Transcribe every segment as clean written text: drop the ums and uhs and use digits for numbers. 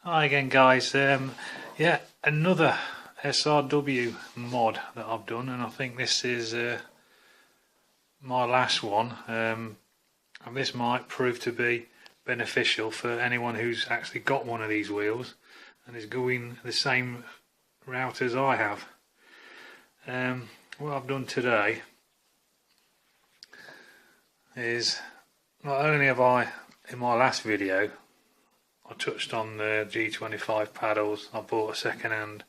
Hi again, guys. Yeah, another SRW mod that I've done, and I think this is my last one. And this might prove to be beneficial for anyone who's actually got one of these wheels and is going the same route as I have. What I've done today is, not only have I, in my last video, I touched on the G25 paddles. I bought a second hand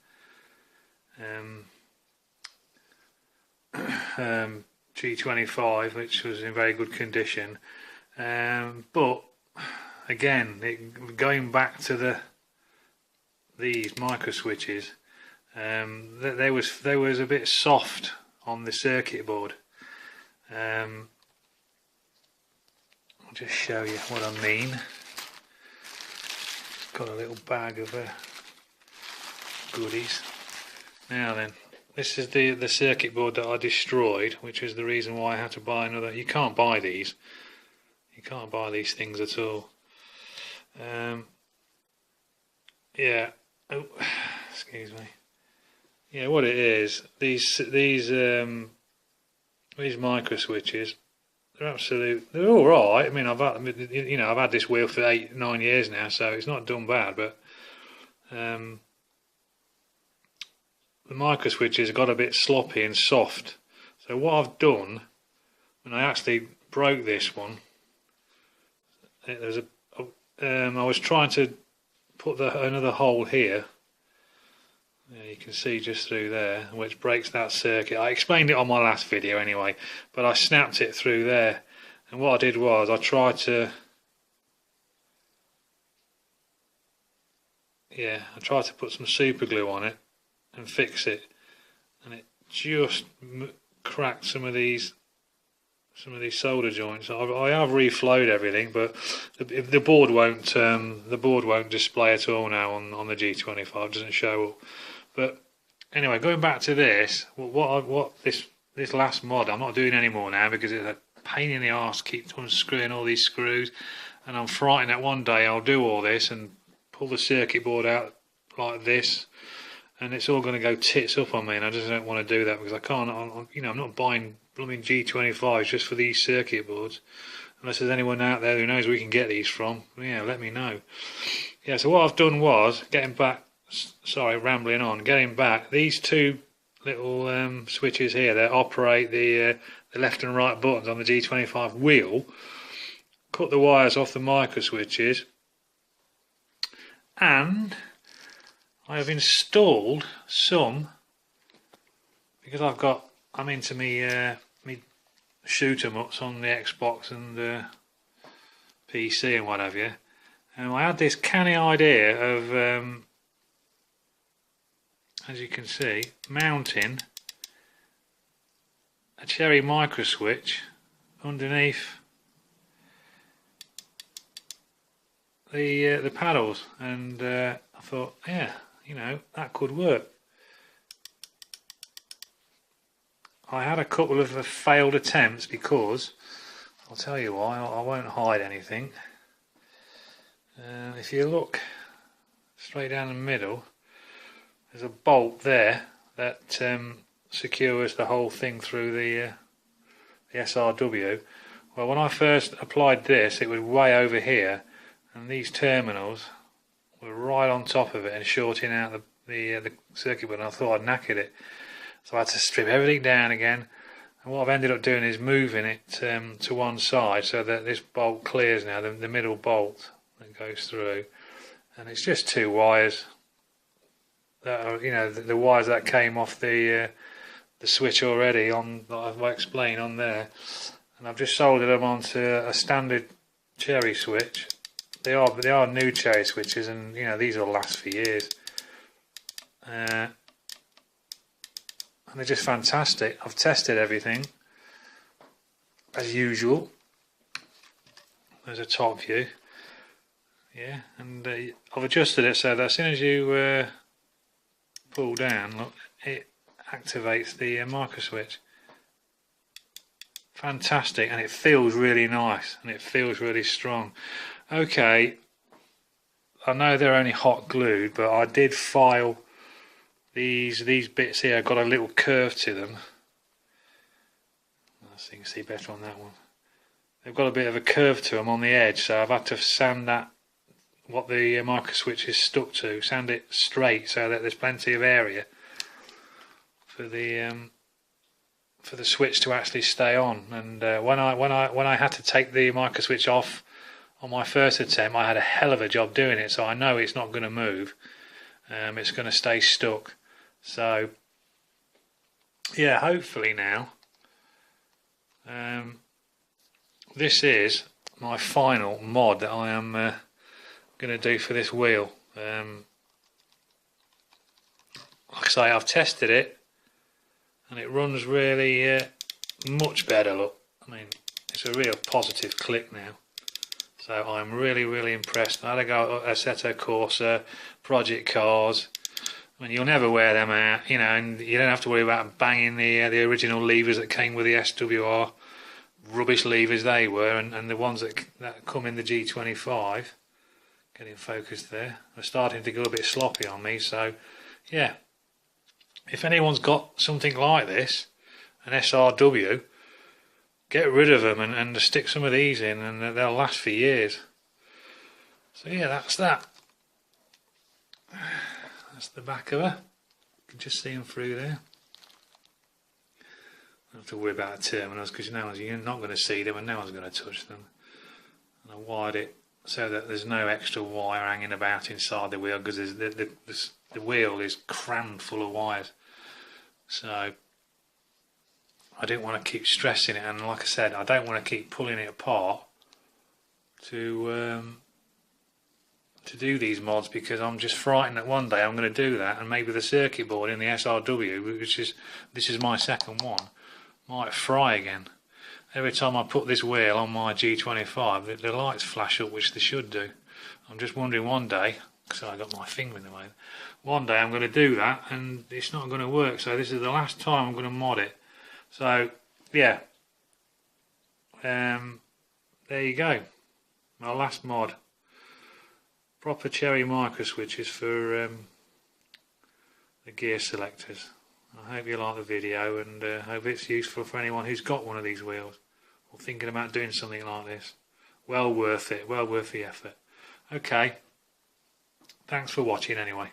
G25, which was in very good condition. But again, going back to these micro switches, they was a bit soft on the circuit board. I'll just show you what I mean. Got a little bag of goodies. Now then, this is the circuit board that I destroyed, which is the reason why I had to buy another. You can't buy these. You can't buy these things at all. Yeah. Oh, excuse me. Yeah, what it is, these micro switches, they're all right. I mean, I've had this wheel for 8-9 years now, so it's not done bad. But the micro switches got a bit sloppy and soft. So what I've done, when I actually broke this one, I was trying to put another hole here. Yeah, you can see just through there, which breaks that circuit. I explained it on my last video anyway, but I snapped it through there. And what I did was I tried to put some super glue on it and fix it, and it just cracked some of these solder joints. I have reflowed everything, but the board won't display at all now on the G25. It doesn't show up. But anyway, going back to this, this last mod I'm not doing anymore now, because it's a pain in the arse to keep unscrewing all these screws, and I'm frightened that one day I'll do all this and pull the circuit board out like this, and it's all going to go tits up on me, and I just don't want to do that, because I can't. I'm not buying blooming G25s just for these circuit boards. Unless there's anyone out there who knows where we can get these from, yeah, let me know. Yeah, so what I've done was, getting back, sorry, rambling on, getting back, these two little switches here that operate the left and right buttons on the G25 wheel, cut the wires off the micro switches, and I have installed some, because I'm into me shoot 'em ups on the Xbox and PC and what have you. And I had this canny idea of, as you can see, mounting a cherry micro switch underneath the paddles, and I thought, yeah, that could work. I had a couple of failed attempts, because I'll tell you why. I won't hide anything. If you look straight down the middle, there's a bolt there that secures the whole thing through the SRW. Well, when I first applied this, it was way over here, and these terminals were right on top of it and shorting out the circuit board, and I thought I'd knackered it. So I had to strip everything down again, and what I've ended up doing is moving it to one side, so that this bolt clears now, the middle bolt that goes through, and it's just two wires. That are, the wires that came off the switch already on, that I've explained on there, and I've just soldered them onto a standard cherry switch. They are new cherry switches, and these will last for years. And they're just fantastic. I've tested everything as usual. There's a top view, yeah, and I've adjusted it so that as soon as you pull down, look, it activates the micro switch. Fantastic, and it feels really nice, and it feels really strong. Okay, I know they're only hot glued, but I did file these bits here. Got a little curve to them. So you can see better on that one. They've got a bit of a curve to them on the edge, so I've had to sand that, what the micro switch is stuck to, sand it straight so that there's plenty of area for the switch to actually stay on. And when I had to take the micro switch off on my first attempt, I had a hell of a job doing it, so I know it's not going to move. It's going to stay stuck. So yeah, hopefully now. This is my final mod that I am going to do for this wheel. Like I say, I've tested it and it runs really much better. Look, I mean, it's a real positive click now. So I'm really impressed. I had to go at Assetto Corsa, project cars. I mean, you'll never wear them out, you know, and you don't have to worry about banging the original levers that came with the SWR. Rubbish levers they were, and the ones that come in the G25, getting focused there, are starting to go a bit sloppy on me. So yeah, if anyone's got something like this, an SRW, get rid of them and stick some of these in, and they'll last for years. So yeah, that's that. That's the back of her. You can just see them through there. Don't have to worry about the terminals because you're not going to see them and no one's going to touch them. And I wired it so that there's no extra wire hanging about inside the wheel, because the wheel is crammed full of wires. So I didn't want to keep stressing it, and like I said, I don't want to keep pulling it apart to do these mods, because I'm just frightened that one day I'm going to do that and maybe the circuit board in the SRW, this is my second one, might fry again. Every time I put this wheel on my G25, the lights flash up, which they should do. I'm just wondering one day, because I got my finger in the way, one day I'm going to do that and it's not going to work. So this is the last time I'm going to mod it. So yeah, there you go, my last mod. Proper cherry micro switches for the gear selectors. I hope you like the video, and hope it's useful for anyone who's got one of these wheels or thinking about doing something like this. Well worth it, well worth the effort. Okay, thanks for watching anyway.